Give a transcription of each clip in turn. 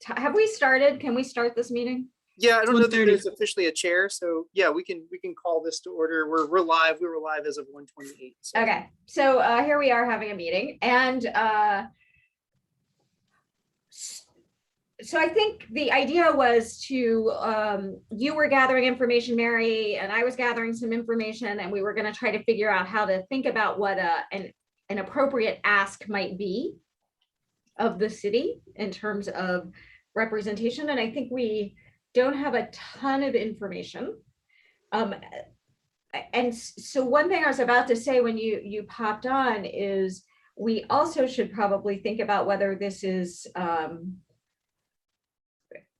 have we started? Can we start this meeting? Yeah, I don't know that 1:30. there's officially a chair, so yeah, we can call this to order. We're live. We were live as of 1:28. So. Okay, so here we are having a meeting, and so I think the idea was to, you were gathering information, Mary, and I was gathering some information, and we were going to try to figure out how to think about what an appropriate ask might be of the city in terms of representation. And I think we don't have a ton of information. And so one thing I was about to say when you popped on is we also should probably think about whether this is,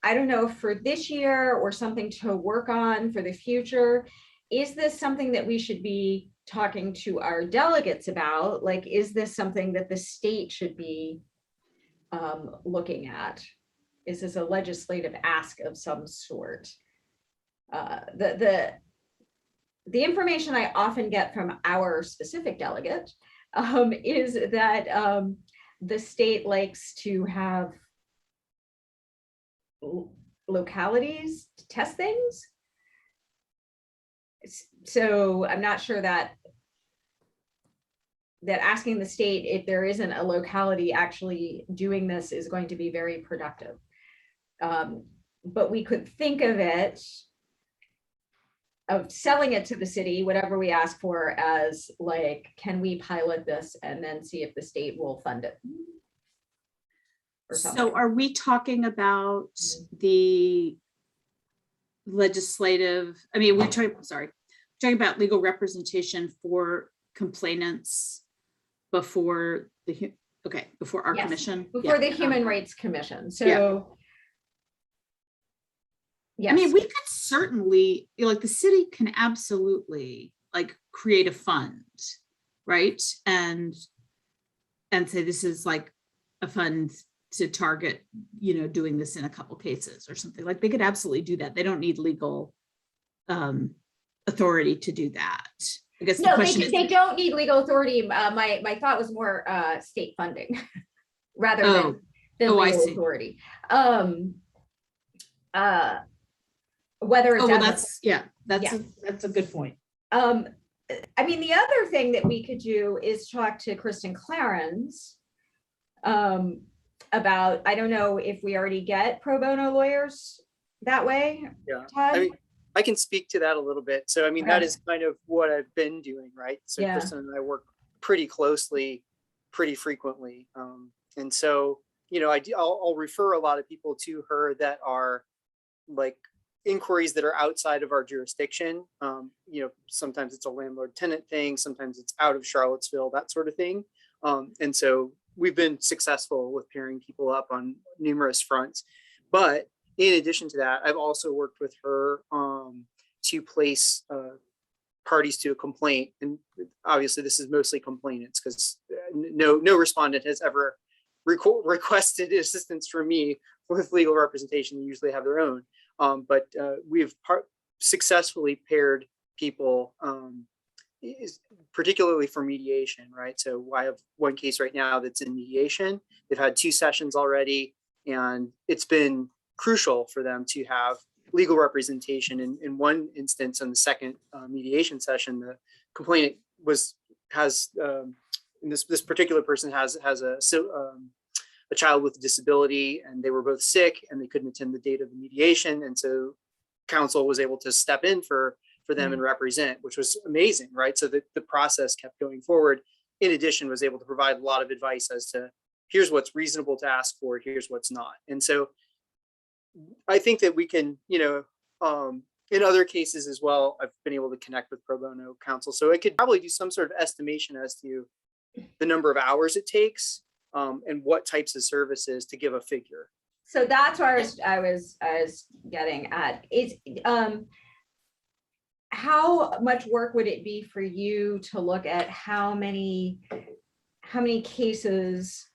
I don't know, for this year or something to work on for the future. Is this something that we should be talking to our delegates about? Like, is this something that the state should be looking at? Is this a legislative ask of some sort? The information I often get from our specific delegate is that the state likes to have localities to test things. So I'm not sure that asking the state if there isn't a locality actually doing this is going to be very productive. But we could think of it, of selling it to the city, whatever we ask for, as like, can we pilot this and then see if the state will fund it? So are we talking about the legislative, I mean, talking about legal representation for complainants before before our commission? Before the Human Rights Commission. So yes. I mean, we could certainly, like, the city can absolutely like create a fund, right? And say this is like a fund to target, doing this in a couple cases or something. Like, they could absolutely do that. They don't need legal authority to do that. I guess the question is, they don't need legal authority. My thought was more state funding rather than legal authority. Whether it's that's a good point. I mean, the other thing that we could do is talk to Kristen Clarence about, I don't know if we already get pro bono lawyers that way. Yeah, Todd? I mean, I can speak to that a little bit. So, I mean, that is kind of what I've been doing, right? So Kristen and I work pretty closely, pretty frequently. And so, I'll refer a lot of people to her that are like inquiries that are outside of our jurisdiction. Sometimes it's a landlord tenant thing, sometimes it's out of Charlottesville, that sort of thing. And so we've been successful with pairing people up on numerous fronts. But in addition to that, I've also worked with her to place parties to a complaint. And obviously this is mostly complainants, because no respondent has ever requested assistance from me with legal representation. They usually have their own. But we've successfully paired people, particularly for mediation, right? So I have one case right now that's in mediation. They've had 2 sessions already, and it's been crucial for them to have legal representation. In one instance, in the second mediation session, the complainant this particular person has a child with a disability, and they were both sick and they couldn't attend the date of the mediation. And so counsel was able to step in for them and represent, which was amazing, right? So the process kept going forward. In addition, was able to provide a lot of advice as to here's what's reasonable to ask for, here's what's not. And so I think that we can, in other cases as well, I've been able to connect with pro bono counsel. So I could probably do some sort of estimation as to the number of hours it takes, and what types of services, to give a figure. So that's where I was getting at. Is how much work would it be for you to look at how many cases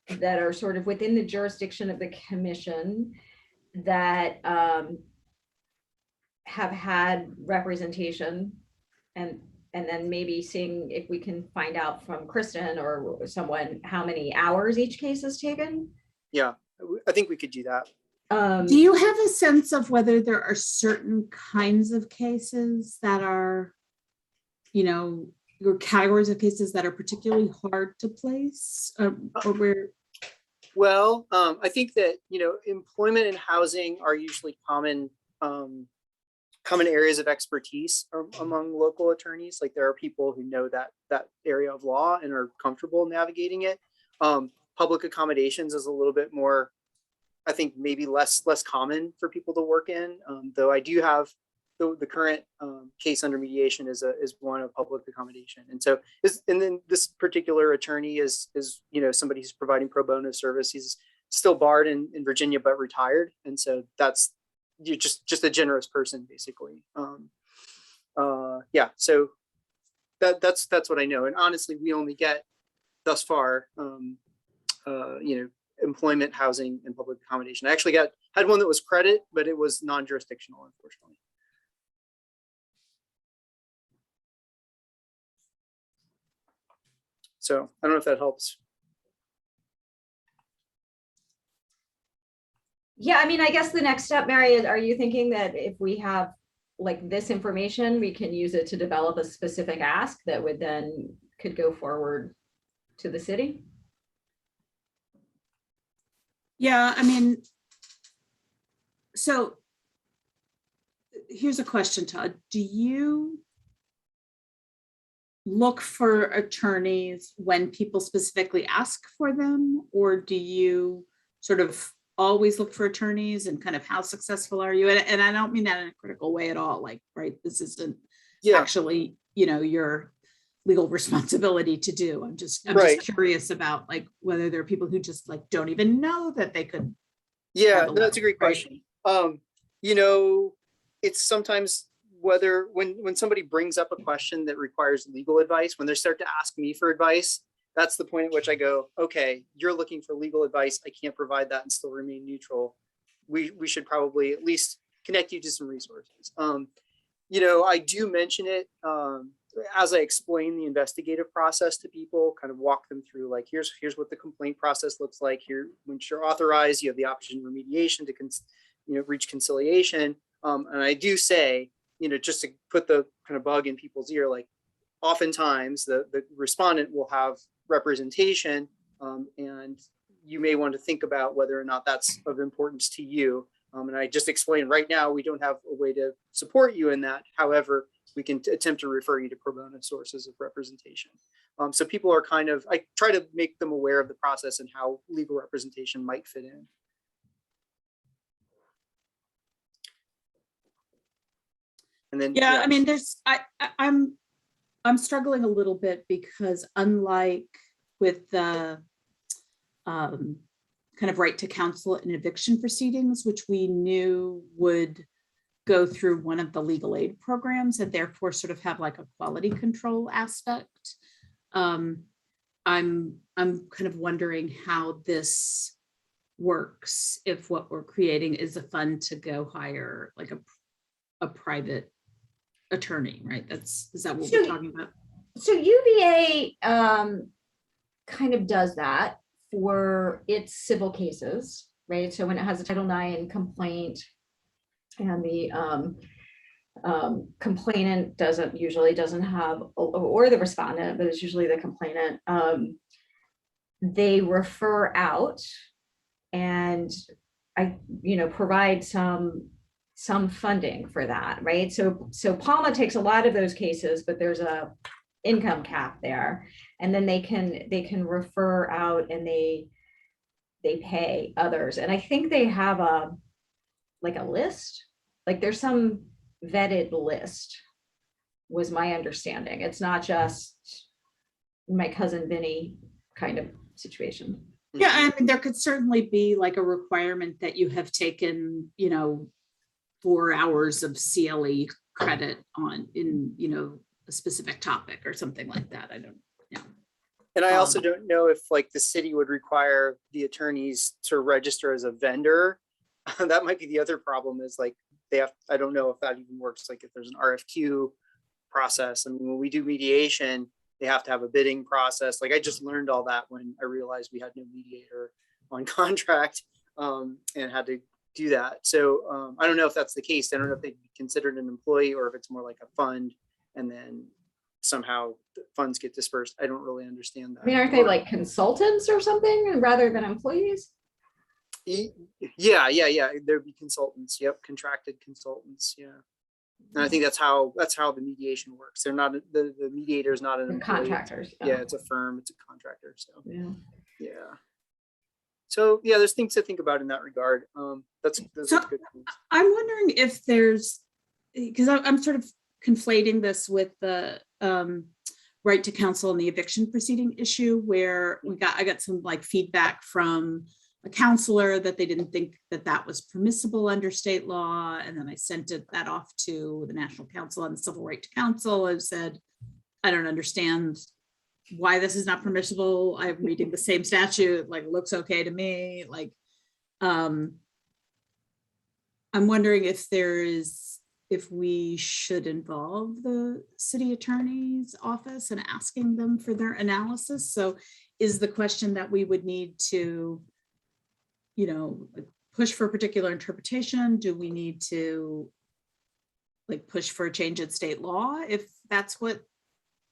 that are sort of within the jurisdiction of the commission that have had representation, and then maybe seeing if we can find out from Kristen or someone how many hours each case has taken? Yeah. I think we could do that. Do you have a sense of whether there are certain kinds of cases that are, or categories of cases that are particularly hard to place, or where? Well, I think that, employment and housing are usually common areas of expertise among local attorneys. Like there are people who know that area of law and are comfortable navigating it. Public accommodations is a little bit more, I think, maybe less common for people to work in. Though I do have the current case under mediation is one of public accommodation. And so and then this particular attorney is somebody who's providing pro bono service. He's still barred in Virginia but retired, and so you're just a generous person basically. Yeah, so that's what I know. And honestly, we only get thus far employment, housing, and public accommodation. I actually had one that was credit, but it was non-jurisdictional, unfortunately. So I don't know if that helps. Yeah, I mean, I guess the next step, Mary, is, are you thinking that if we have like this information, we can use it to develop a specific ask that would then could go forward to the city? Yeah, I mean, so here's a question, Todd. Do you look for attorneys when people specifically ask for them, or do you sort of always look for attorneys, and kind of how successful are you? And I don't mean that in a critical way at all. Like, right, this isn't actually, your legal responsibility to do. I'm just curious about like whether there are people who just like don't even know that they could. Yeah, no, that's a great question. It's sometimes whether when somebody brings up a question that requires legal advice, when they start to ask me for advice, that's the point at which I go, okay, you're looking for legal advice. I can't provide that and still remain neutral. We should probably at least connect you to some resources. I do mention it as I explain the investigative process to people, kind of walk them through like, here's what the complaint process looks like. Here, when you're authorized, you have the option for mediation to reach conciliation. And I do say, just to put the kind of bug in people's ear, like oftentimes the respondent will have representation, and you may want to think about whether or not that's of importance to you. And I just explained right now, we don't have a way to support you in that. However, we can attempt to refer you to pro bono sources of representation. So people are I try to make them aware of the process and how legal representation might fit in. And then, yeah, I mean, I'm struggling a little bit because unlike with the kind of right to counsel in eviction proceedings, which we knew would go through one of the legal aid programs and therefore sort of have like a quality control aspect. I'm kind of wondering how this works if what we're creating is a fund to go hire like a private attorney, right? Is that what we're talking about? So UVA kind of does that for its civil cases, right? So when it has a Title IX complaint and the complainant usually doesn't have, or the respondent, but it's usually the complainant, they refer out and provide some funding for that, right? So Palma takes a lot of those cases, but there's a income cap there, and then they can refer out and they pay others. And I think they have a list, like there's some vetted list, was my understanding. It's not just my cousin Vinny kind of situation. Yeah, I mean, there could certainly be like a requirement that you have taken, 4 hours of CLE credit in a specific topic or something like that. I don't know. And I also don't know if like the city would require the attorneys to register as a vendor. That might be the other problem, is like I don't know if that even works. Like if there's an RFQ process. I mean, when we do mediation, they have to have a bidding process. Like I just learned all that when I realized we had no mediator on contract. and had to do that. So I don't know if that's the case. I don't know if they'd be considered an employee or if it's more like a fund and then somehow the funds get dispersed. I don't really understand that. I mean, aren't they like consultants or something rather than employees? Yeah. There'd be consultants. Yep. Contracted consultants. Yeah. And I think that's how the mediation works. They're not, the mediator is not an employee. Contractors. Yeah. It's a firm. It's a contractor. So Yeah. So yeah, there's things to think about in that regard. That's So good. I'm wondering if there's, because I'm sort of conflating this with the right to counsel and the eviction proceeding issue, where I got some like feedback from a counselor that they didn't think that that was permissible under state law. And then I sent that off to the National Council on the Civil Right to Counsel and said, I don't understand why this is not permissible. I'm reading the same statute, like looks okay to me. Like, I'm wondering if we should involve the city attorney's office and asking them for their analysis. So is the question that we would need to, push for a particular interpretation? Do we need to like push for a change in state law if that's what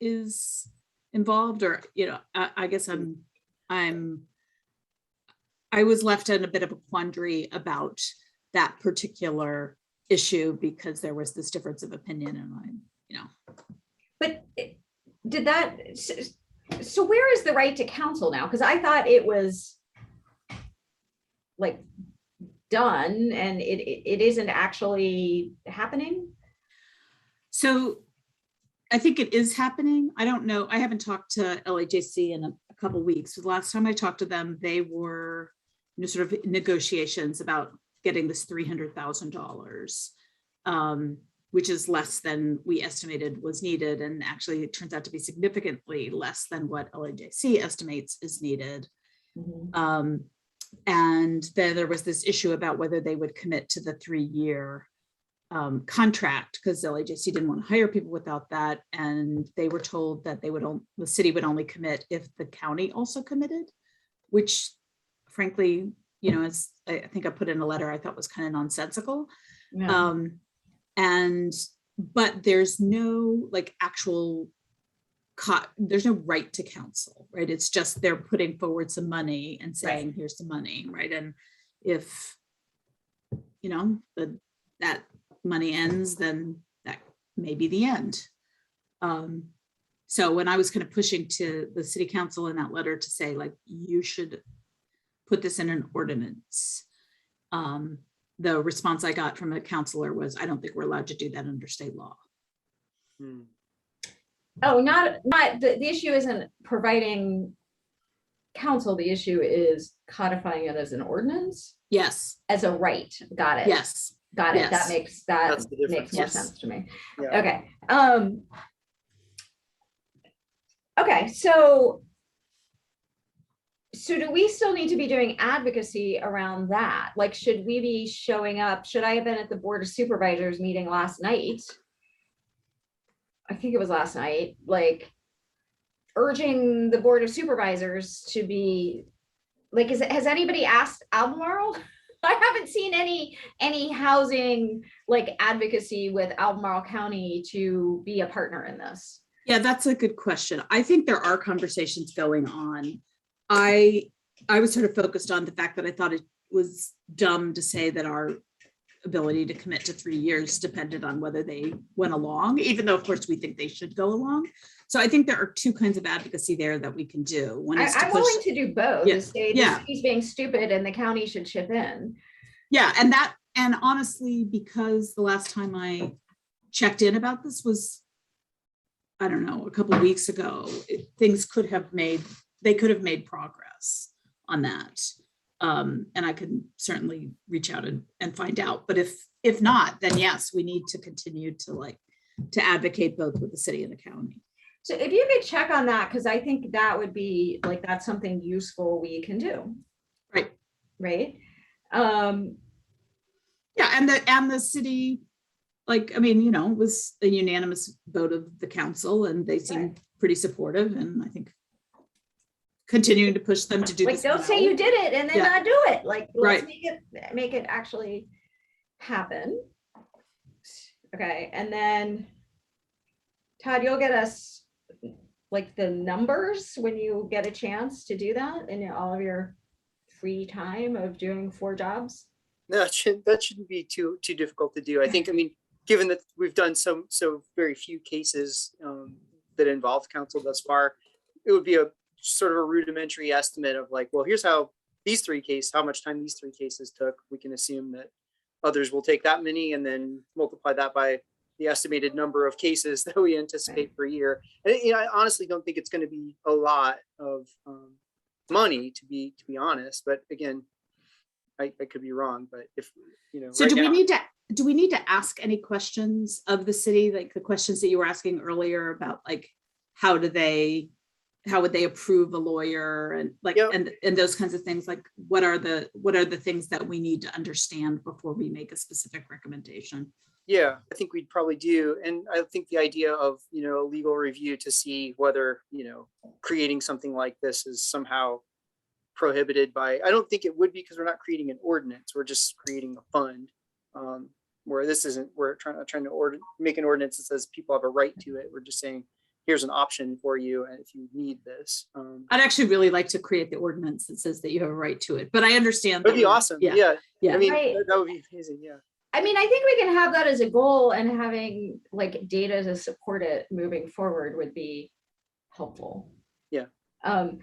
is involved? Or, I guess I was left in a bit of a quandary about that particular issue because there was this difference of opinion and But did that, so where is the right to counsel now? Because I thought it was like done and it isn't actually happening. So I think it is happening. I don't know. I haven't talked to LAJC in a couple of weeks. The last time I talked to them, they were sort of negotiations about getting this $300,000, which is less than we estimated was needed. And actually it turns out to be significantly less than what LAJC estimates is needed. Mm-hmm. And then there was this issue about whether they would commit to the 3-year contract because LAJC didn't want to hire people without that. And they were told that the city would only commit if the county also committed, which frankly, as I think I put in a letter, I thought was kind of nonsensical. Yeah. But there's no like actual there's no right to counsel, right? It's just they're putting forward some money and saying, right, here's the money, right? And if, that money ends, then that may be the end. So when I was kind of pushing to the city council in that letter to say, like, you should put this in an ordinance, the response I got from a counselor was, I don't think we're allowed to do that under state law. Oh, not the issue isn't providing counsel. The issue is codifying it as an ordinance. Yes. As a right. Got it. Yes. Got it. Yes. That makes more Yes. sense to me. Yeah. Okay. Okay. So do we still need to be doing advocacy around that? Like, should we be showing up? Should I have been at the Board of Supervisors meeting last night? I think it was last night, like urging the Board of Supervisors to be like, has anybody asked Albemarle? I haven't seen any housing like advocacy with Albemarle County to be a partner in this. Yeah, that's a good question. I think there are conversations going on. I was sort of focused on the fact that I thought it was dumb to say that our ability to commit to 3 years depended on whether they went along, even though of course we think they should go along. So I think there are two kinds of advocacy there that we can do. One is I'm willing to do both. Yeah. Say Yeah. He's being stupid and the county should chip in. Yeah, and honestly, because the last time I checked in about this was, I don't know, a couple of weeks ago, things could have made progress on that. And I can certainly reach out and find out. But if not, then yes, we need to continue to advocate both with the city and the county. So if you could check on that, because I think that would be like, that's something useful we can do. Right. Right. Yeah, and the city, it was a unanimous vote of the council and they seemed pretty supportive. And I think continuing to push them to do Like, this. don't say now. you did it and then Yeah. not do it. Like, let's Right. make it actually happen. Okay, and then Todd, you'll get us like the numbers when you get a chance to do that in all of your free time of doing 4 jobs. No, that shouldn't be too difficult to do. I think, I mean, given that we've done so very few cases that involve council thus far, it would be a sort of a rudimentary estimate of like, well, here's how much time these 3 cases took. We can assume that others will take that many and then multiply that by the estimated number of cases that we anticipate per year. And I honestly don't think it's going to be a lot of money, to be honest. But again, I could be wrong. But if So right do we now, need to ask any questions of the city, like the questions that you were asking earlier about, like how would they approve a lawyer and like Yep. and those kinds of things? Like what are the things that we need to understand before we make a specific recommendation? Yeah, I think we'd probably do. And I think the idea of, a legal review to see whether, creating something like this is somehow prohibited by, I don't think it would be, because we're not creating an ordinance. We're just creating a fund. Where this isn't, we're trying to make an ordinance that says people have a right to it. We're just saying, here's an option for you. And if you need this. I'd actually really like to create the ordinance that says that you have a right to it, but I understand. That'd be awesome. Yeah. Yeah. I mean, Right. that would be amazing. Yeah. I mean, I think we can have that as a goal, and having like data to support it moving forward would be helpful. Yeah. And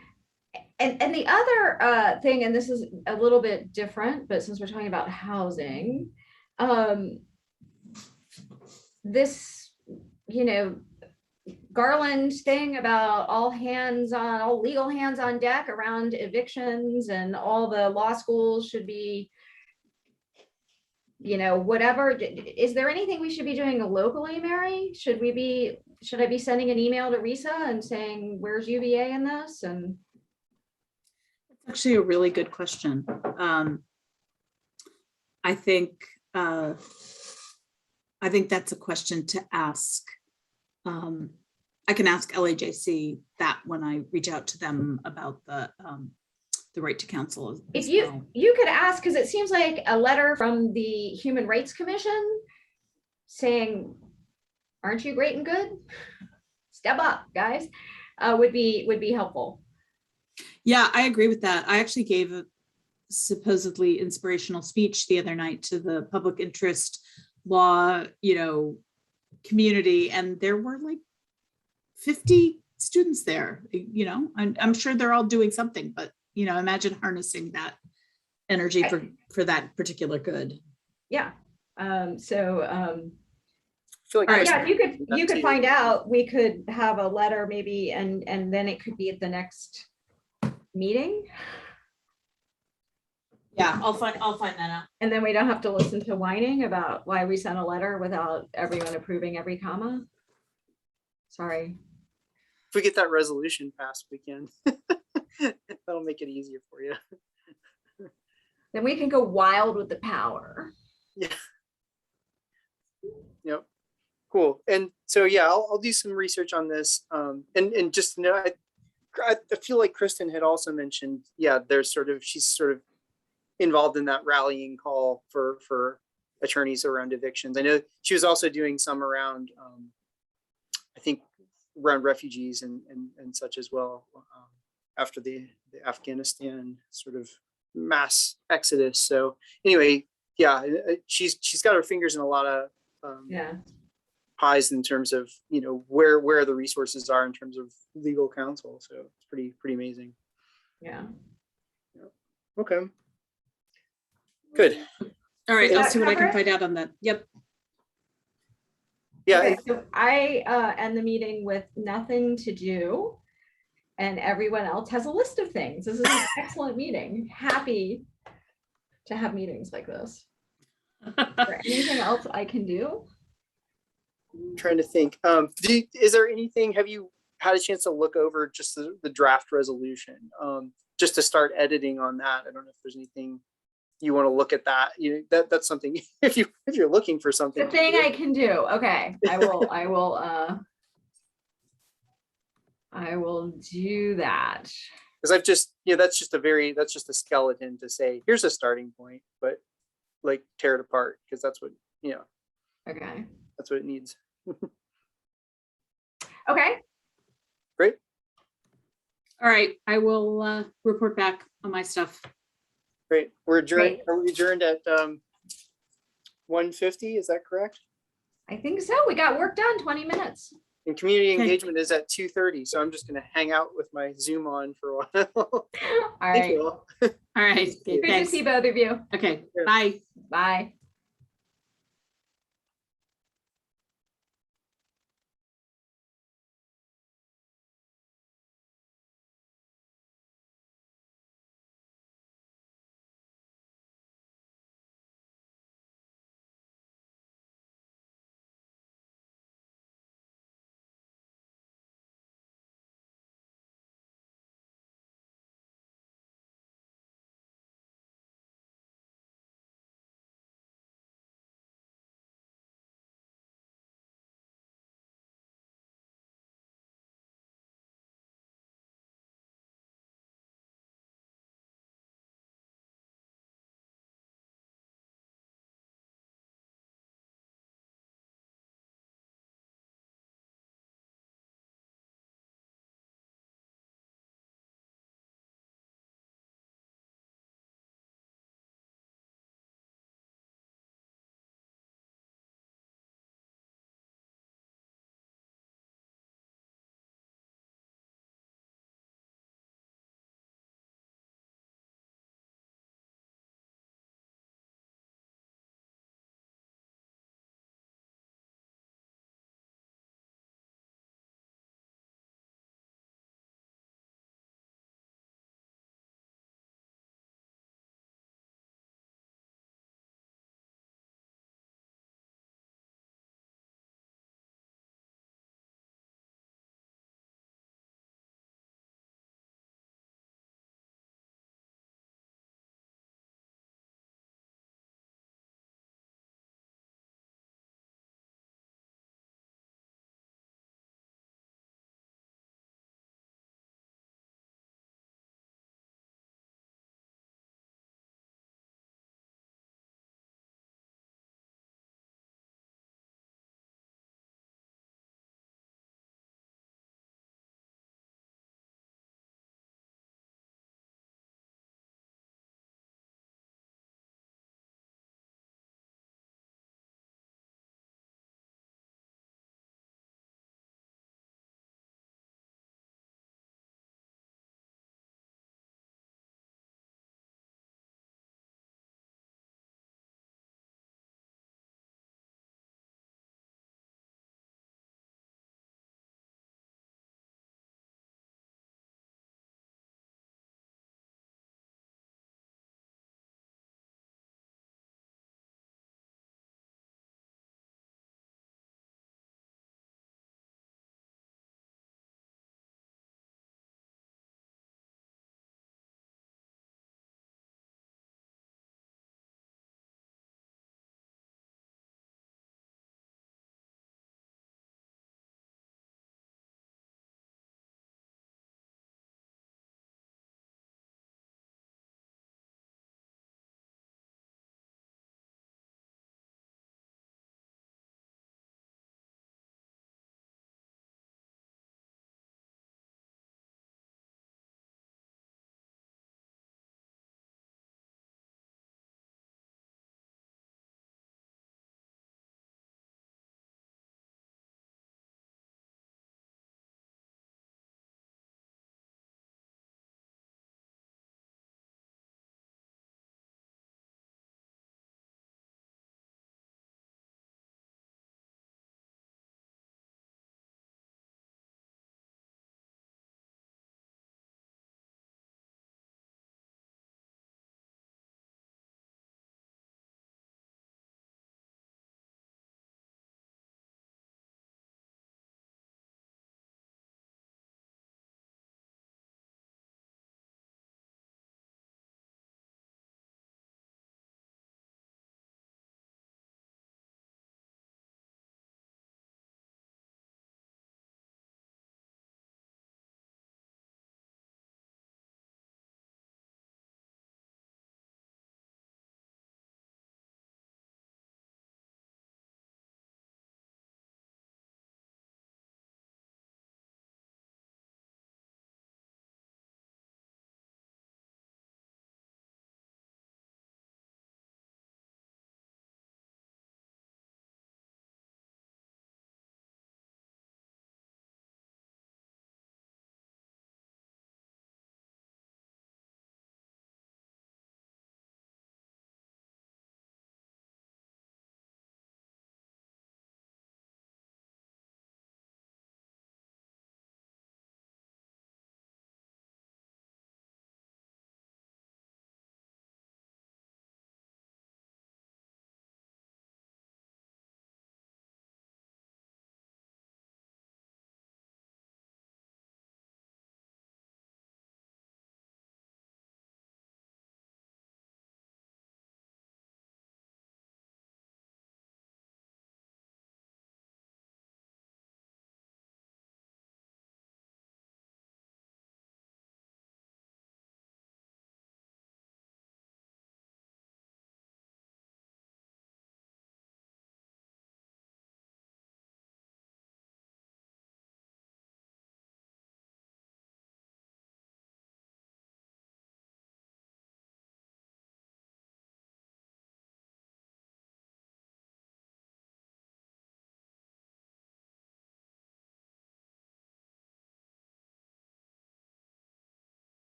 the other thing, and this is a little bit different, but since we're talking about housing, this, Garland thing about all legal hands on deck around evictions, and all the law schools should be, whatever. Is there anything we should be doing locally, Mary? Should I be sending an email to Risa and saying, where's UVA in this? And It's actually a really good question. I think that's a question to ask. I can ask LAJC that when I reach out to them about the right to counsel. if you could ask, because it seems like a letter from the Human Rights Commission saying, aren't you great and good? Step up, guys, would be helpful. Yeah, I agree with that. I actually gave a supposedly inspirational speech the other night to the public interest law, community, and there were like 50 students there. I'm sure they're all doing something, but imagine harnessing that energy for that particular good. Yeah. I feel like Yeah, you could find out. We could have a letter maybe, and then it could be at the next meeting. Yeah, I'll find that out. And then we don't have to listen to whining about why we sent a letter without everyone approving every comma. Sorry. If we get that resolution passed, we can. That'll make it easier for you. Then we can go wild with the power. Yeah. Yep. Cool. And so, yeah, I'll do some research on this. And just I feel like Kristen had also mentioned, yeah, she's sort of involved in that rallying call for attorneys around evictions. I know she was also doing some around, I think, around refugees and such as well, after the Afghanistan sort of mass exodus. So anyway, yeah, she's got her fingers in a lot of pies in terms of where the resources are in terms of legal counsel. So it's pretty amazing. Yeah. Okay. Good. All right, Does I'll that see what I cover can it? find out on that. Yep. Yeah. Okay, so I end the meeting with nothing to do, and everyone else has a list of things. This is an excellent meeting. Happy to have meetings like this. Is there anything else I can do? I'm trying to think. Is there anything? Have you had a chance to look over just the draft resolution, just to start editing on that? I don't know if there's anything you want to look at that. That's something if you're looking for something. The thing I can do. Okay, I will do that. because I've just, that's just a skeleton to say, here's a starting point, but like tear it apart, because that's what, Okay. that's what it needs. Okay. Great. All right, I will report back on my stuff. Great. We're adjourned. Great. Are we adjourned at 1:50? Is that correct? I think so. We got work done, 20 minutes. And community Okay. engagement is at 2:30. So I'm just going to hang out with my Zoom on for a while. All Thank right. you all. All right, Good to thanks. see both of you. Okay, Yeah. bye. Bye.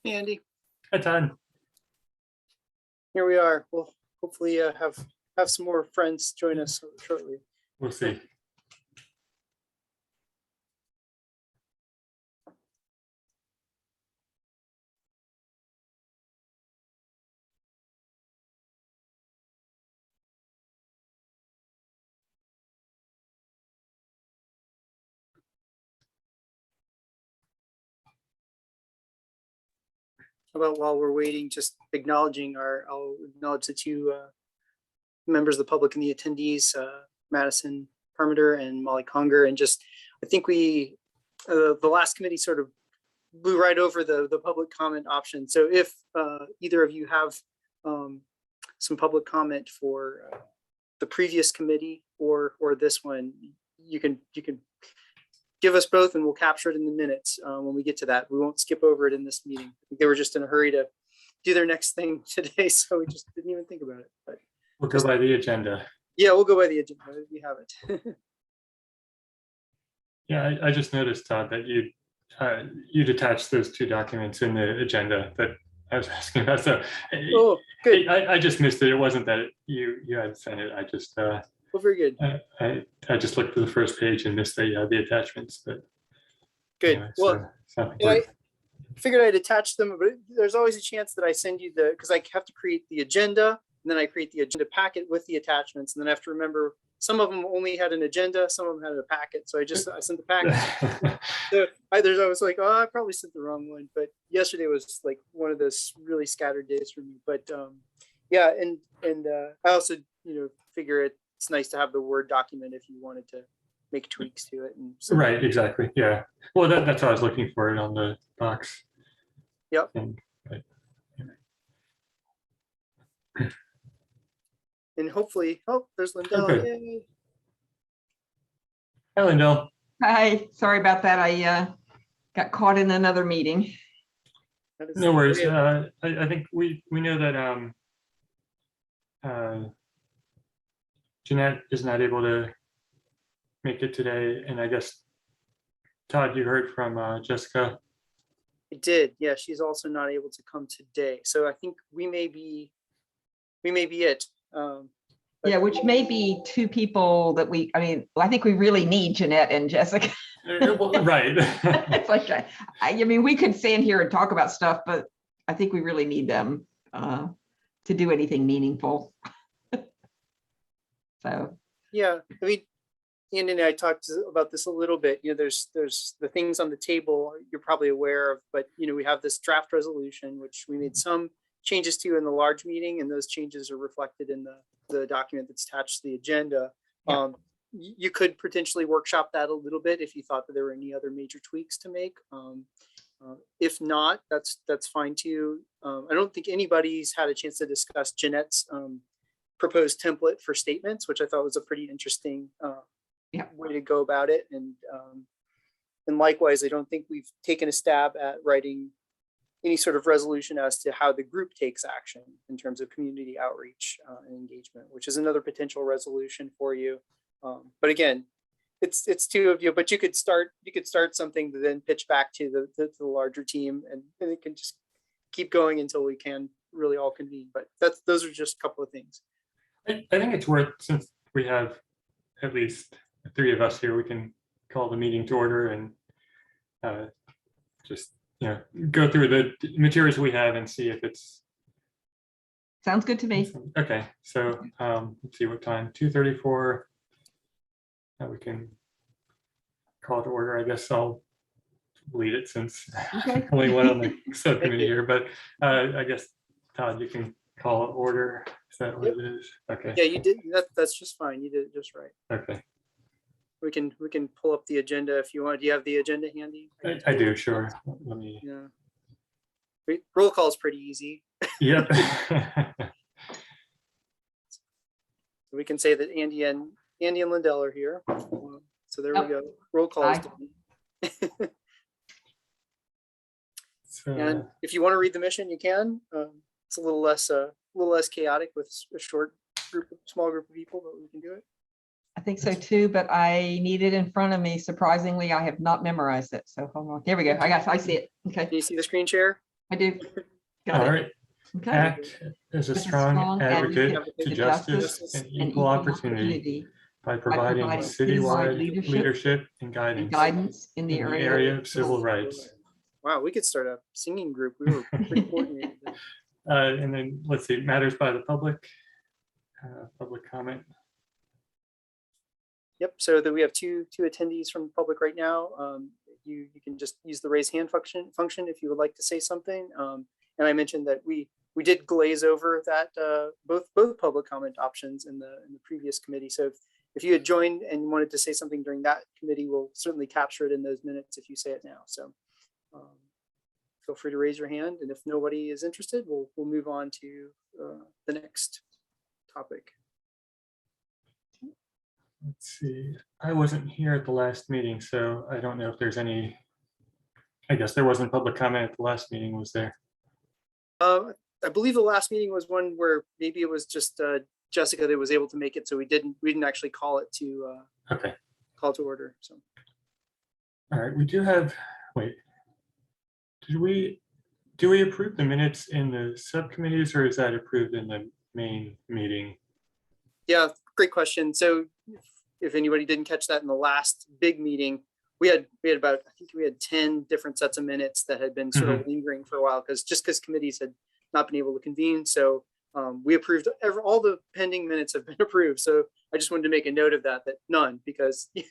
Andy, Hi, Todd. here we are. We'll hopefully have some more friends join us shortly. We'll see. How about while we're waiting, just I'll acknowledge the two members of the public and the attendees, Madison Parmenter and Molly Conger. And just, I think the last committee sort of blew right over the public comment option. So if either of you have some public comment for the previous committee or this one, you can give us both and we'll capture it in the minutes when we get to that. We won't skip over it in this meeting. I think they were just in a hurry to do their next thing today, so we just didn't even think about it. But We'll go by the agenda. yeah, we'll go by the agenda. We have it. Yeah, I just noticed, Todd, that you'd attached those two documents in the agenda that I was asking about. So Oh, good. I just missed it. It wasn't that you had sent it. I just Well, very good. I just looked at the first page and missed that you had the attachments. But Good. anyway, Well, so it's not and I important. figured I'd attach them, but there's always a chance that I send you because I have to create the agenda and then I create the agenda packet with the attachments. And then I have to remember some of them only had an agenda, some of them had a packet. So I sent the packet. So I was like, oh, I probably sent the wrong one. But yesterday was like one of those really scattered days for me. But yeah, and I also, figure it's nice to have the Word document if you wanted to make tweaks to it. And so, Right, exactly. Yeah. Well, that's what I was looking for it on the box. Yep. And hopefully, there's Lindell. Okay. Yay. Hi, Lindell. Hi, sorry about that. I got caught in another meeting. That is No worries. great. I think we know that Jeanette is not able to make it today, and I guess Todd, you heard from Jessica. I did. Yeah, she's also not able to come today. So I think we may be it. Yeah, which may be two people that I think we really need Jeanette and Jessica. Well, right. It's like, I mean, we could stand here and talk about stuff, but I think we really need them to do anything meaningful. So. Yeah, I mean, Andy and I talked about this a little bit. There's the things on the table you're probably aware of, but we have this draft resolution, which we made some changes to in the large meeting, and those changes are reflected in the document that's attached to the agenda. Yeah. You could potentially workshop that a little bit if you thought that there were any other major tweaks to make. If not, that's fine too. I don't think anybody's had a chance to discuss Jeanette's proposed template for statements, which I thought was a pretty interesting way to go about it. And likewise, I don't think we've taken a stab at writing any sort of resolution as to how the group takes action in terms of community outreach and engagement, which is another potential resolution for you. But again, it's two of you, but you could start something to then pitch back to the larger team, and it can just keep going until we can really all convene. But those are just a couple of things. I think it's worth, since we have at least the three of us here, we can call the meeting to order and just go through the materials we have and see if it's. Sounds good to me. Okay, so let's see what time, 2:34. We can call it to order. I guess I'll lead it since Okay. only one on the subcommittee here, but I guess Todd, you can call it order. Is that what it is? Okay. Yeah, you did. That's just fine. You did it just right. Okay. We can pull up the agenda if you want. Do you have the agenda handy? I do, sure. Let me. Yeah. Roll call is pretty easy. Yep. We can say that Andy and Lindell are here. So there we go. Roll call is done. So, And if you want to read the mission, you can. It's a little less chaotic with a small group of people, but we can do it. I think so too, but I need it in front of me. Surprisingly, I have not memorized it. So hold on. There we go. I see it. Okay. Can you see the screen share? I do. Got All it. right. Okay. Act as a strong advocate to justice and equal opportunity by providing citywide leadership and and guidance guidance in in the the area. area of civil rights. Wow, we could start a singing group. We were pretty coordinated. And then let's see, matters by the public, public comment. Yep, so that we have two attendees from the public right now. You can just use the raise hand function if you would like to say something. And I mentioned that we did glaze over that both public comment options in the previous committee. So if you had joined and wanted to say something during that committee, we'll certainly capture it in those minutes if you say it now. So feel free to raise your hand, and if nobody is interested, we'll move on to the next topic. Let's see, I wasn't here at the last meeting, so I don't know if there's any, I guess there wasn't public comment at the last meeting, was there? I believe the last meeting was one where maybe it was just Jessica that was able to make it, so we didn't actually call it to Okay, call to order. So all right, we do have, wait, do we approve the minutes in the subcommittees, or is that approved in the main meeting? yeah, great question. So if anybody didn't catch that in the last big meeting, we had about, I think we had 10 different sets of minutes that had been sort of lingering for a while because committees had not been able to convene. So we approved all the pending minutes have been approved. So I just wanted to make a note of that none, because you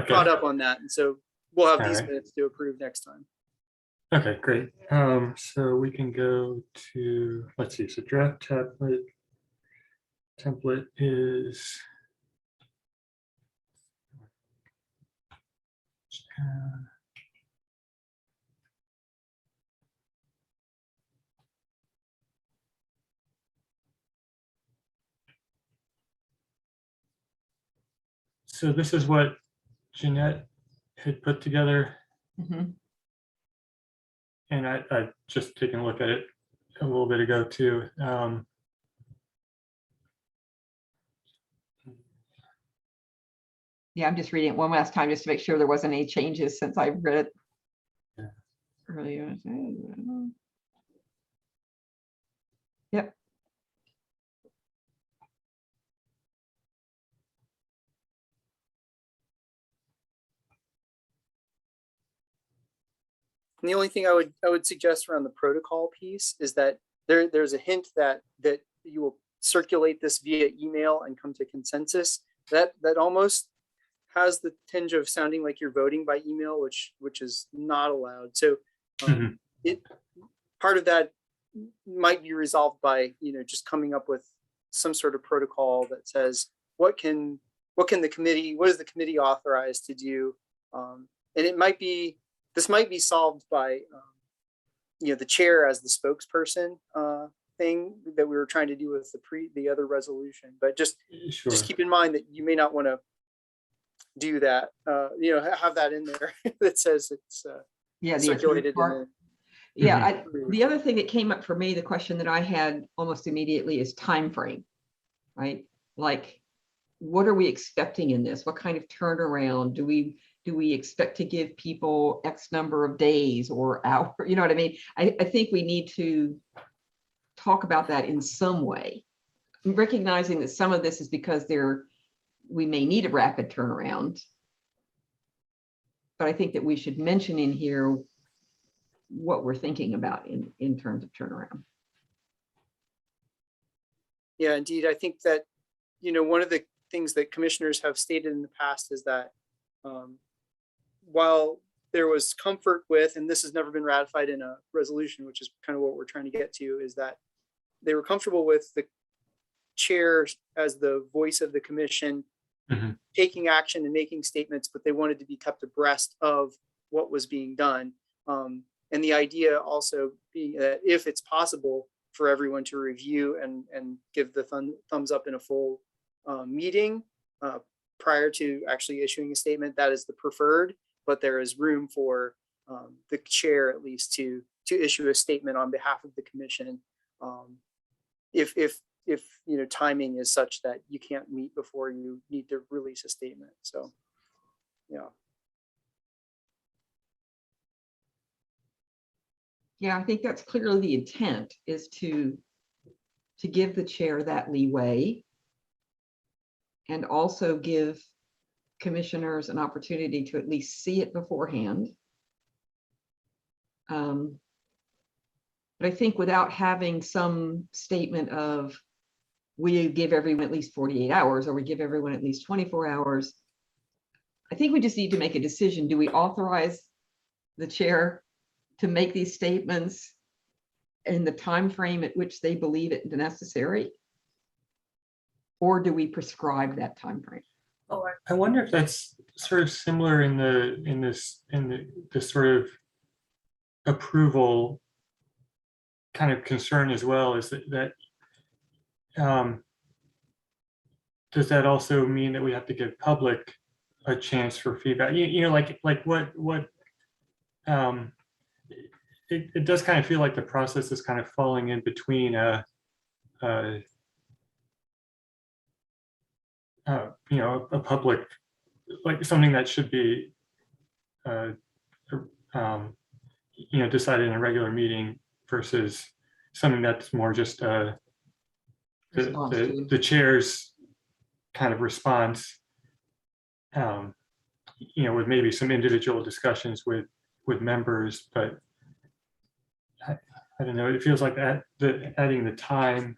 caught up on that. And so we'll have these minutes to approve next time. Okay, great. So we can go to, let's see, so draft template is so this is what Jeanette had put together, Mhm. and I just taken a look at it a little bit ago too. Yeah, I'm just reading it one last time just to make sure there wasn't any changes since I read it Yeah. earlier. Yep. And the only thing I would suggest around the protocol piece is that there's a hint that you will circulate this via email and come to consensus. That almost has the tinge of sounding like you're voting by email, which is not allowed. So part of that might be resolved by just coming up with some sort of protocol that says what is the committee authorized to do, and this might be solved by the chair as the spokesperson thing that we were trying to do with the other resolution. But just keep in mind that you may not want to do that. Have that in there that says it's circulated. The other thing that came up for me, the question that I had almost immediately is time frame, right? Like, what are we expecting in this? What kind of turnaround do we expect to give people X number of days or hours? You know what I mean? I think we need to talk about that in some way, recognizing that some of this is because we may need a rapid turnaround. But I think that we should mention in here what we're thinking about in terms of turnaround. Yeah, indeed. I think that, one of the things that commissioners have stated in the past is that while there was comfort with, and this has never been ratified in a resolution, which is kind of what we're trying to get to, is that they were comfortable with the chair as the voice of the commission taking action and making statements, but they wanted to be kept abreast of what was being done. And the idea also being that if it's possible for everyone to review and give the thumbs up in a full meeting prior to actually issuing a statement, that is the preferred, but there is room for the chair at least to issue a statement on behalf of the commission if timing is such that you can't meet before you need to release a statement. So yeah. Yeah, I think that's clearly the intent, is to give the chair that leeway and also give commissioners an opportunity to at least see it beforehand. But I think without having some statement of, we give everyone at least 48 hours, or we give everyone at least 24 hours, I think we just need to make a decision. Do we authorize the chair to make these statements in the time frame at which they believe it necessary? Or do we prescribe that time frame? Oh, I wonder if that's sort of similar in the sort of approval kind of concern as well, is that does that also mean that we have to give public a chance for feedback? You know, like what it does kind of feel like the process is kind of falling in between you know, a public, like something that should be you know, decided in a regular meeting versus something that's more just Response to. the chair's kind of response, you know, with maybe some individual discussions with members, but I don't know, it feels like that adding the time,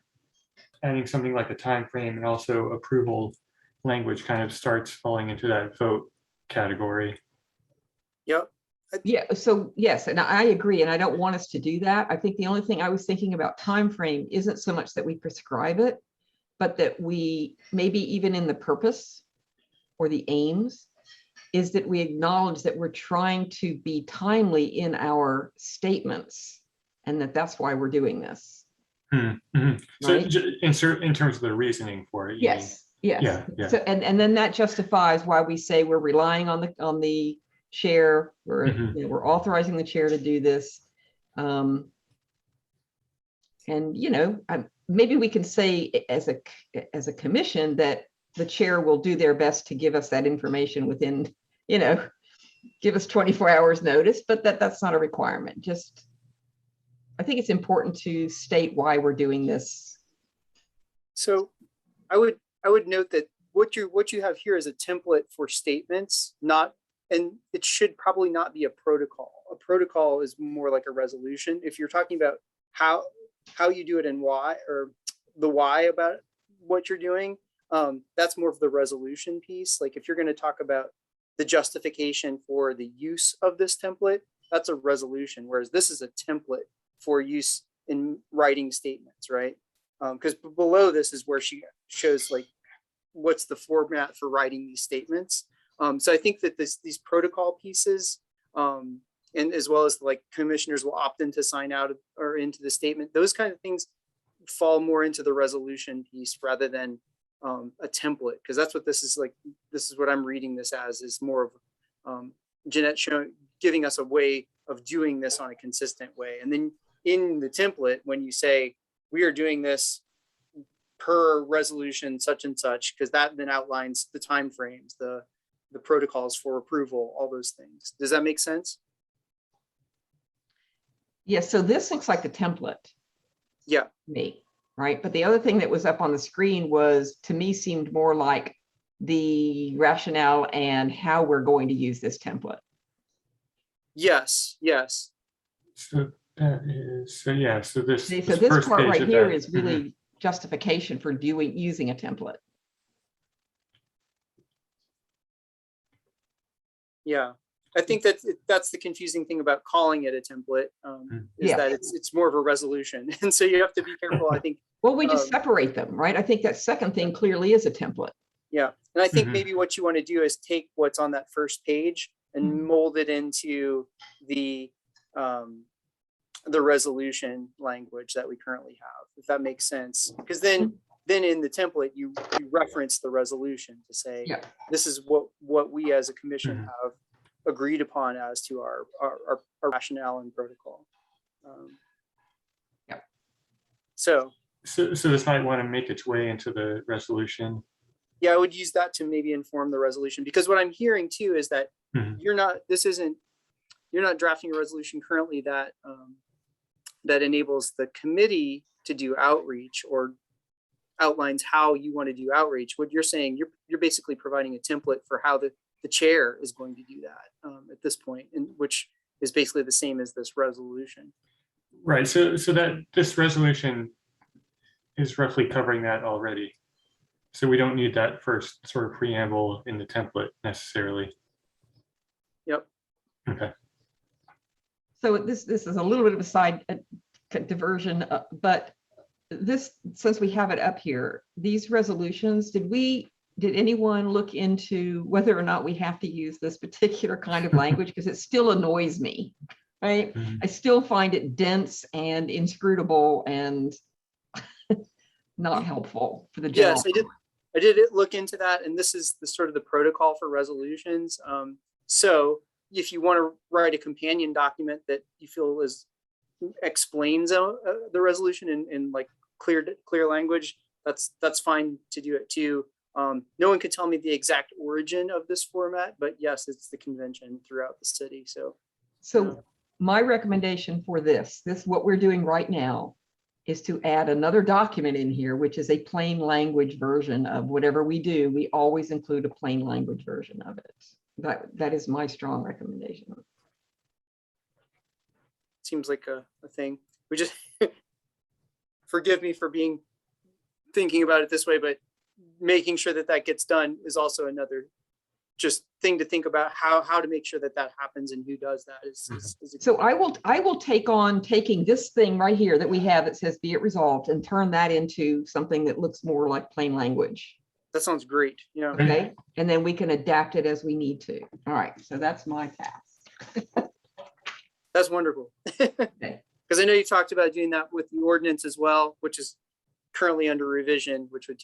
adding something like a time frame and also approval language kind of starts falling into that vote category. Yep. Yeah, so yes, and I agree, and I don't want us to do that. I think the only thing I was thinking about time frame isn't so much that we prescribe it, but that we, maybe even in the purpose or the aims, is that we acknowledge that we're trying to be timely in our statements, and that's why we're doing this. Mm-hmm. So Right? in terms of the reasoning for it, you mean? Yes, yes. Yeah. So, and then that justifies why we say we're relying on the chair, Mhm. you know, we're authorizing the chair to do this. And, you know, maybe we can say as a commission that the chair will do their best to give us that information within, you know, give us 24 hours notice, but that's not a requirement. Just, I think it's important to state why we're doing this. So I would note that what you have here is a template for statements, not, and it should probably not be a protocol. A protocol is more like a resolution. If you're talking about how you do it and why, or the why about what you're doing, that's more of the resolution piece. Like if you're going to talk about the justification for the use of this template, that's a resolution, whereas this is a template for use in writing statements, right? Because below this is where she shows like what's the format for writing these statements. So I think that these protocol pieces, and as well as like commissioners will opt in to sign out or into the statement, those kind of things fall more into the resolution piece rather than a template, because that's what this is like. This is what I'm reading this as, is more of Jeanette giving us a way of doing this on a consistent way. And then in the template, when you say we are doing this per resolution such and such, because that then outlines the timeframes, the protocols for approval, all those things. Does that make sense? Yes, so this looks like the template. Yeah. To me, right? But the other thing that was up on the screen was, to me, seemed more like the rationale and how we're going to use this template. Yes. So that is, so yeah, so this See, so this first part page right of here that- is really justification for using a template. Yeah. I think that's the confusing thing about calling it a template, is Yeah. that it's more of a resolution. And so you have to be careful, I think. Well, we just separate them, right? I think that second thing clearly is a template. Yeah. And I think Mhm. maybe what you want to do is take what's on that first page and Mhm. mold it into the resolution language that we currently have, if that makes sense. Because then in the template, you reference the resolution to say, Yeah. this is what we as a commission Mhm. have agreed upon as to our rationale and protocol. Yeah. So this might want to make its way into the resolution. yeah, I would use that to maybe inform the resolution, because what I'm hearing too is that Mhm. you're not drafting a resolution currently that that enables the committee to do outreach or outlines how you want to do outreach. What you're saying, you're basically providing a template for how the chair is going to do that at this point, and which is basically the same as this resolution. Right. So that this resolution is roughly covering that already. So we don't need that first sort of preamble in the template necessarily. Yep. Okay. So this is a little bit of a side diversion, but this, since we have it up here, these resolutions, did anyone look into whether or not we have to use this particular kind of language? Because it still annoys me, right? Mhm. I still find it dense and inscrutable and not helpful for the general. Yes, I did look into that, and this is the sort of the protocol for resolutions. So if you want to write a companion document that you feel explains the resolution in like clear language, that's fine to do it too. No one could tell me the exact origin of this format, but yes, it's the convention throughout the city. So my recommendation for this, what we're doing right now, is to add another document in here, which is a plain language version of whatever we do. We always include a plain language version of it. That is my strong recommendation. Seems like a thing. We just forgive me for thinking about it this way, but making sure that gets done is also another just thing to think about, how to make sure that happens and who does that is So I will take on taking this thing right here that we have that says be it resolved and turn that into something that looks more like plain language. That sounds great. Yeah. Okay. And then we can adapt it as we need to. All right. So that's my task. That's wonderful. Because I know you talked about doing that with the ordinance as well, which is currently under revision, which would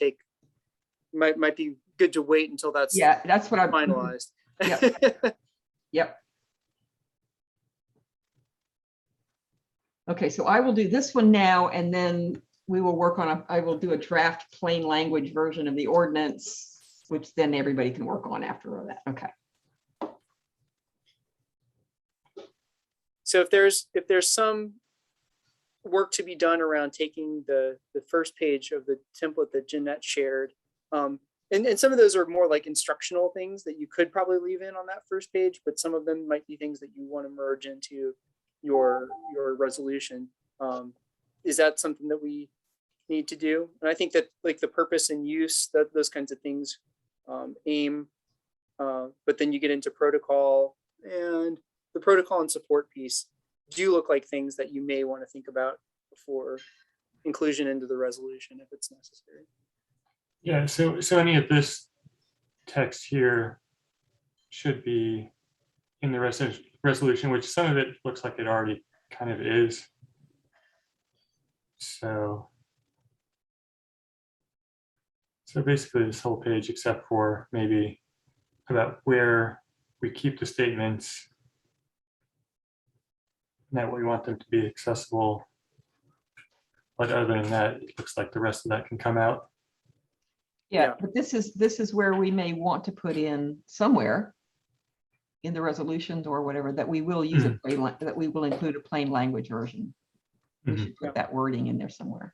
might be good to wait until that's that's what I'm finalized. Yep. Okay, so I will do this one now, and then we will work on I will do a draft plain language version of the ordinance, which then everybody can work on after that. Okay. So if there's some work to be done around taking the first page of the template that Jeanette shared, and some of those are more like instructional things that you could probably leave in on that first page, but some of them might be things that you want to merge into your resolution. Is that something that we need to do? And I think that like the purpose and use, those kinds of things aim, but then you get into protocol, and the protocol and support piece do look like things that you may want to think about before inclusion into the resolution if it's necessary. Yeah, so any of this text here should be in the resolution, which some of it looks like it already kind of is. So basically this whole page, except for maybe about where we keep the statements, that we want them to be accessible. But other than that, it looks like the rest of that can come out. Yeah, but this is where we may want to put in somewhere in the resolutions or whatever that we will use that we will include a plain language version. We should put that wording in there somewhere.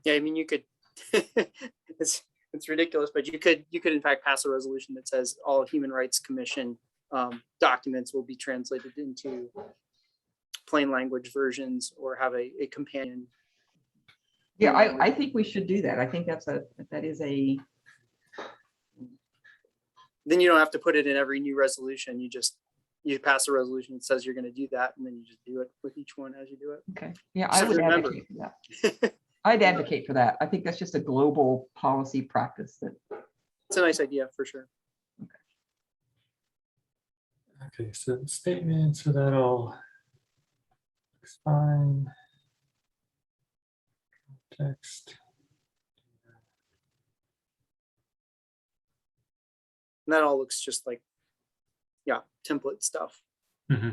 Yeah, I mean, you could. It's ridiculous, but you could in fact pass a resolution that says all Human Rights Commission documents will be translated into plain language versions, or have a companion. Yeah, I think we should do that. I think that is a. Then you don't have to put it in every new resolution. You pass a resolution that says you're going to do that, and then you just do it with each one as you do it. Okay. Yeah, I would advocate for that. I'd advocate for that. I think that's just a global policy practice. It's a nice idea for sure. Okay, so the statement, so that all looks fine. Text. And that all looks just like, template stuff. Mm-hmm.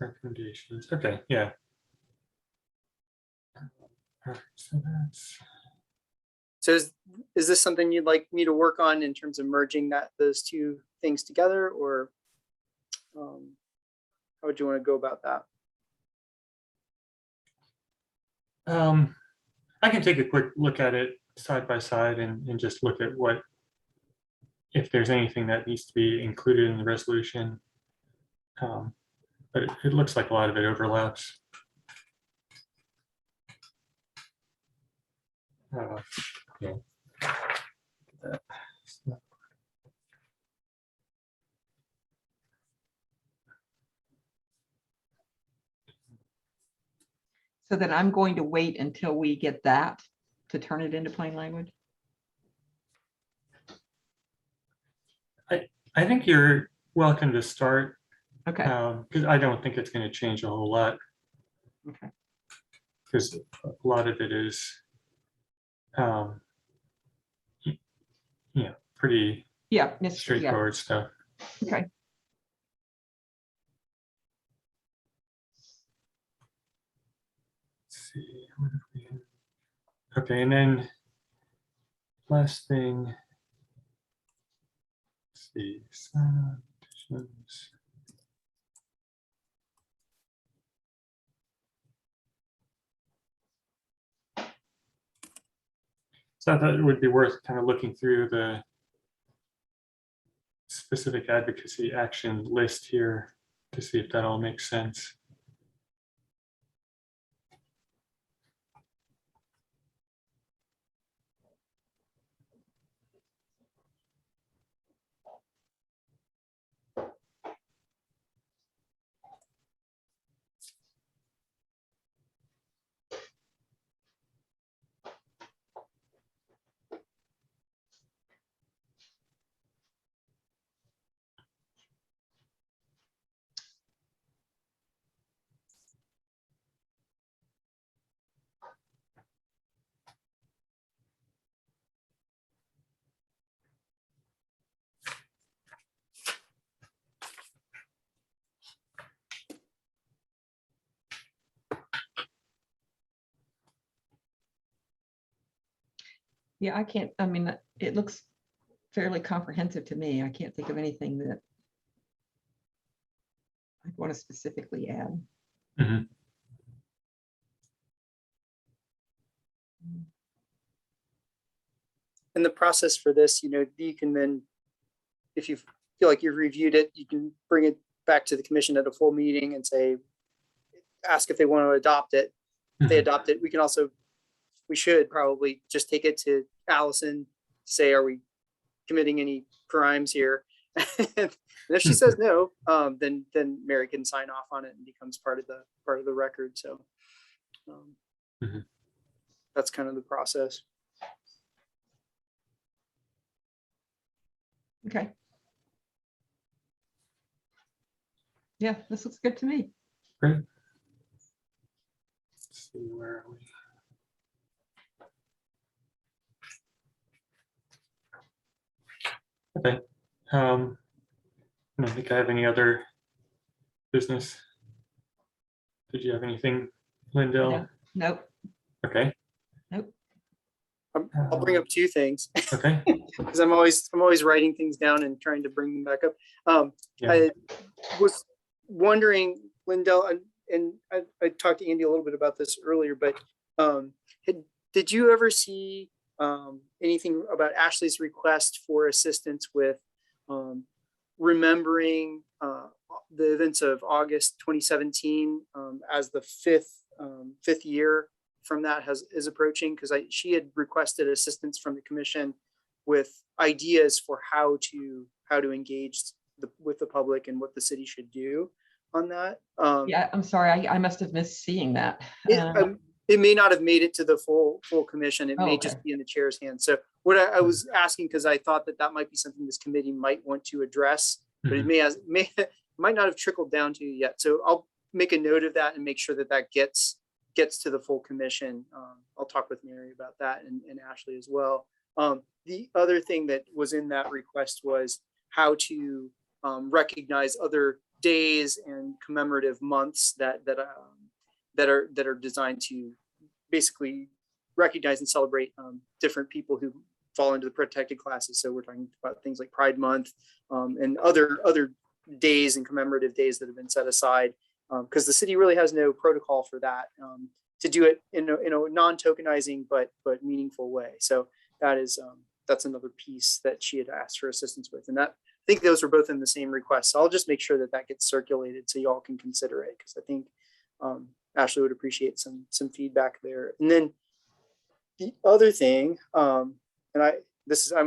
Recommendations. Okay, yeah. All right, so that's, So is this something you'd like me to work on in terms of merging those two things together, or how would you want to go about that? I can take a quick look at it side by side and just look at what, if there's anything that needs to be included in the resolution. But it looks like a lot of it overlaps. Yeah. So then I'm going to wait until we get that to turn it into plain language. I think you're welcome to start, Okay, because I don't think it's going to change a whole lot. okay. Because a lot of it is, pretty Yeah, yeah, straightforward stuff. okay. Let's see. What have we had? Okay, and then last thing. Let's see. Petitions. So I thought it would be worth kind of looking through the specific advocacy action list here to see if that all makes sense. Yeah, I can't, I mean, it looks fairly comprehensive to me. I can't think of anything that I'd want to specifically add. Mhm. And the process for this, you can then, if you feel like you've reviewed it, you can bring it back to the commission at a full meeting and say, ask if they want to adopt it. If they Mhm. adopt it, we should probably just take it to Allison, say, are we committing any crimes here? And if she says no, then Mary can sign off on it and becomes part of the record. So Mhm. that's kind of the process. Okay. Yeah, this looks good to me. Great. Let's see, where are we? Okay. I don't think I have any other business. Did you have anything, Lindell? No. Nope. Okay. Nope. I'll bring up two things Okay. because I'm always writing things down and trying to bring them back up. Yeah. I was wondering, Lindell, and I talked to Andy a little bit about this earlier, but did you ever see anything about Ashley's request for assistance with remembering the events of August 2017 as the fifth year from that is approaching? Because she had requested assistance from the commission with ideas for how to engage with the public and what the city should do on that. Yeah, I'm sorry. I must have missed seeing that. It may not have made it to the full commission. It may okay. just be in the chair's hands. So what I was asking, because I thought that might be something this committee might want to address, but it might not have trickled down to you yet. So I'll make a note of that and make sure that gets to the full commission. I'll talk with Mary about that and Ashley as well. The other thing that was in that request was how to recognize other days and commemorative months that are designed to basically recognize and celebrate different people who fall into the protected classes. So we're talking about things like Pride Month and other days and commemorative days that have been set aside, because the city really has no protocol for that, to do it in a non-tokenizing but meaningful way. So that's another piece that she had asked for assistance with, and that I think those were both in the same request. So I'll just make sure that gets circulated so you all can consider it, because I think Ashley would appreciate some feedback there. And then the other thing, I'm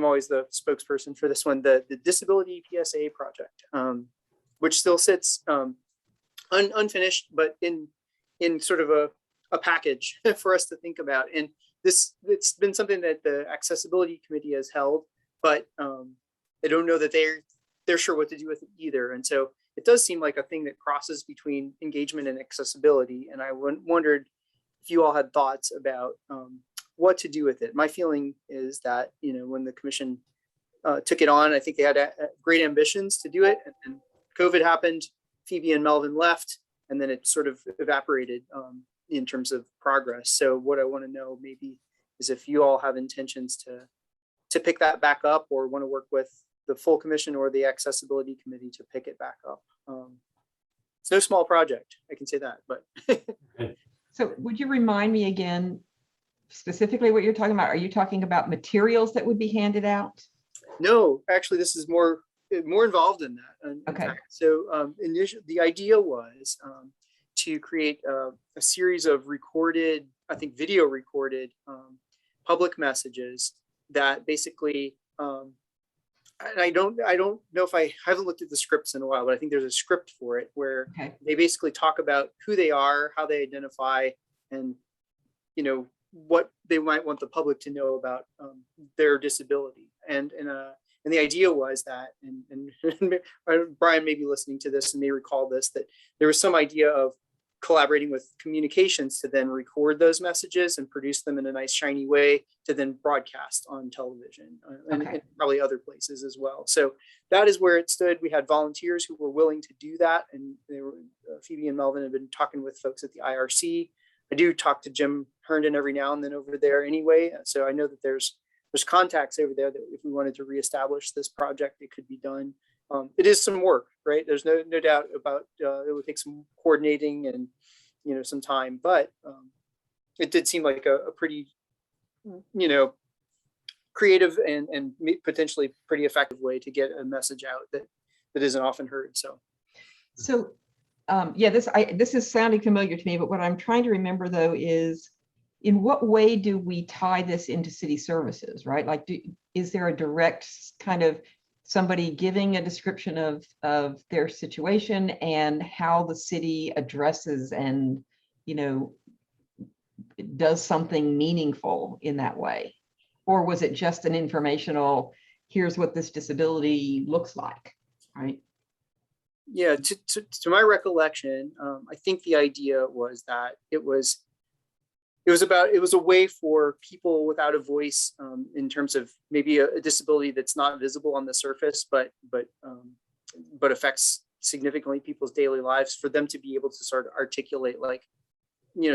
always the spokesperson for this one, the disability PSA project, which still sits unfinished, but in sort of a package for us to think about. And it's been something that the accessibility committee has held, but I don't know that they're sure what to do with it either. And so it does seem like a thing that crosses between engagement and accessibility. And I wondered if you all had thoughts about what to do with it. My feeling is that, when the commission took it on, I think they had great ambitions to do it. And then COVID happened, Phoebe and Melvin left, and then it sort of evaporated in terms of progress. So what I want to know maybe is if you all have intentions to pick that back up, or want to work with the full commission or the accessibility committee to pick it back up. It's no small project, I can say that, but. So would you remind me again, specifically what you're talking about? Are you talking about materials that would be handed out? No, actually, this is more involved in that. In Okay. fact. So initially, the idea was to create a series of recorded, I think video recorded public messages that basically, and I don't know if I haven't looked at the scripts in a while, but I think there's a script for it where they basically talk about who they are, how they identify, and what they might want the public to know about their disability. And the idea was that, and Brian may be listening to this and may recall this, that there was some idea of collaborating with communications to then record those messages and produce them in a nice shiny way to then broadcast on television and probably other places as well. So that is where it stood. We had volunteers who were willing to do that, and they were Phoebe and Melvin have been talking with folks at the IRC. I do talk to Jim Herndon every now and then over there anyway, so I know that there's contacts over there that if we wanted to reestablish this project, it could be done. It is some work, right? There's no doubt about it would take some coordinating and some time, but it did seem like a pretty creative and potentially pretty effective way to get a message out that isn't often heard. So yeah, this is sounding familiar to me, but what I'm trying to remember though is, in what way do we tie this into city services, right? Like, is there a direct kind of somebody giving a description of their situation and how the city addresses and, does something meaningful in that way? Or was it just an informational, here's what this disability looks like, right? Yeah, to my recollection, I think the idea was that it was a way for people without a voice, in terms of maybe a disability that's not visible on the surface, but affects significantly people's daily lives, for them to be able to sort of articulate, like,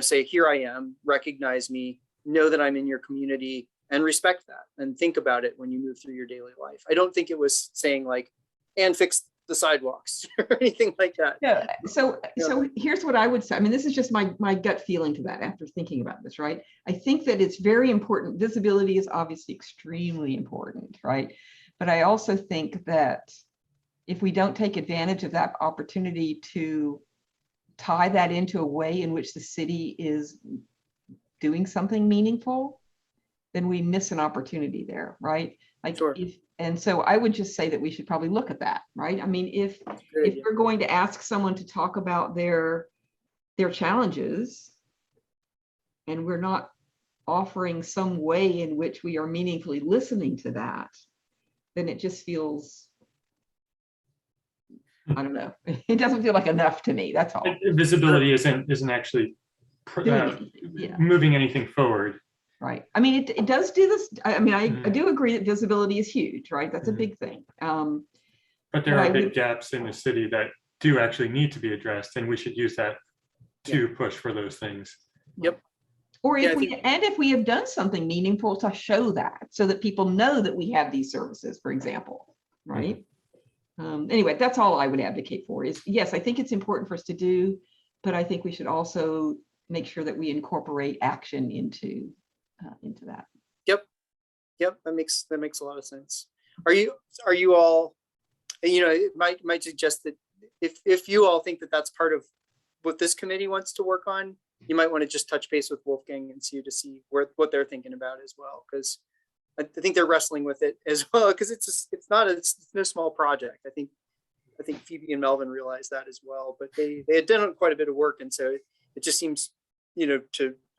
say, here I am, recognize me, know that I'm in your community, and respect that, and think about it when you move through your daily life. I don't think it was saying like, and fix the sidewalks or anything like that. Yeah. So here's what I would say. I mean, this is just my gut feeling to that after thinking about this, right? I think that it's very important. Visibility is obviously extremely important, right? But I also think that if we don't take advantage of that opportunity to tie that into a way in which the city is doing something meaningful, then we miss an opportunity there, right? Like, sure. And so I would just say that we should probably look at that, right? I mean, if we're going to ask someone to talk about their challenges, and we're not offering some way in which we are meaningfully listening to that, then it just feels, I don't know. It doesn't feel like enough to me. That's all. Visibility isn't actually moving anything forward. Right. I mean, it does do this. I mean, I do agree that visibility is huge, right? That's a big thing. But there are big gaps in the city that do actually need to be addressed, and we should use that to push for those things. Yep. Or Yeah, if I we, think- and if we have done something meaningful to show that, so that people know that we have these services, for example, right? Anyway, that's all I would advocate for is, yes, I think it's important for us to do, but I think we should also make sure that we incorporate action into that. Yep, that makes a lot of sense. Are you all, you know, it might suggest that if you all think that that's part of what this committee wants to work on, you might want to just touch base with Wolfgang and see what they're thinking about as well, because I think they're wrestling with it as well, because it's no small project. I think Phoebe and Melvin realized that as well, but they had done quite a bit of work, and so it just seems, you know,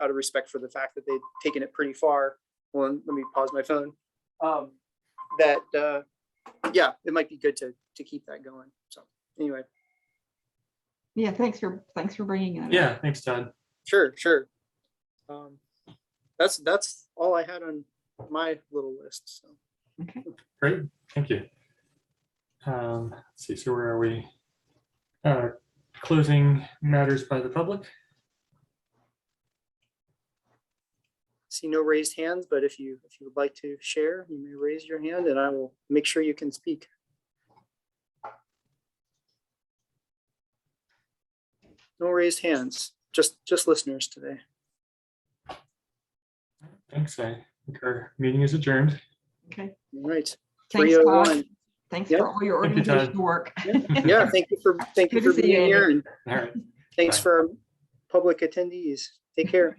out of respect for the fact that they'd taken it pretty far. Well, let me pause my phone. Yeah, it might be good to keep that going. So anyway, Yeah, thanks for bringing that up. Yeah, thanks, Todd. sure. That's all I had on my little list. So Okay. Great, thank you. Let's see, so where are we? Closing matters by the public. see no raised hands, but if you would like to share, you may raise your hand and I will make sure you can speak. No raised hands, just listeners today. Thanks, I think our meeting is adjourned. Okay. All right. Thanks, Todd. 3:01. Thanks Yep. for all your Thank you, Todd. organizational work. Yeah, thank you for Good to see being you, here, Andy. and All right, thanks Bye. for our public attendees. Take care.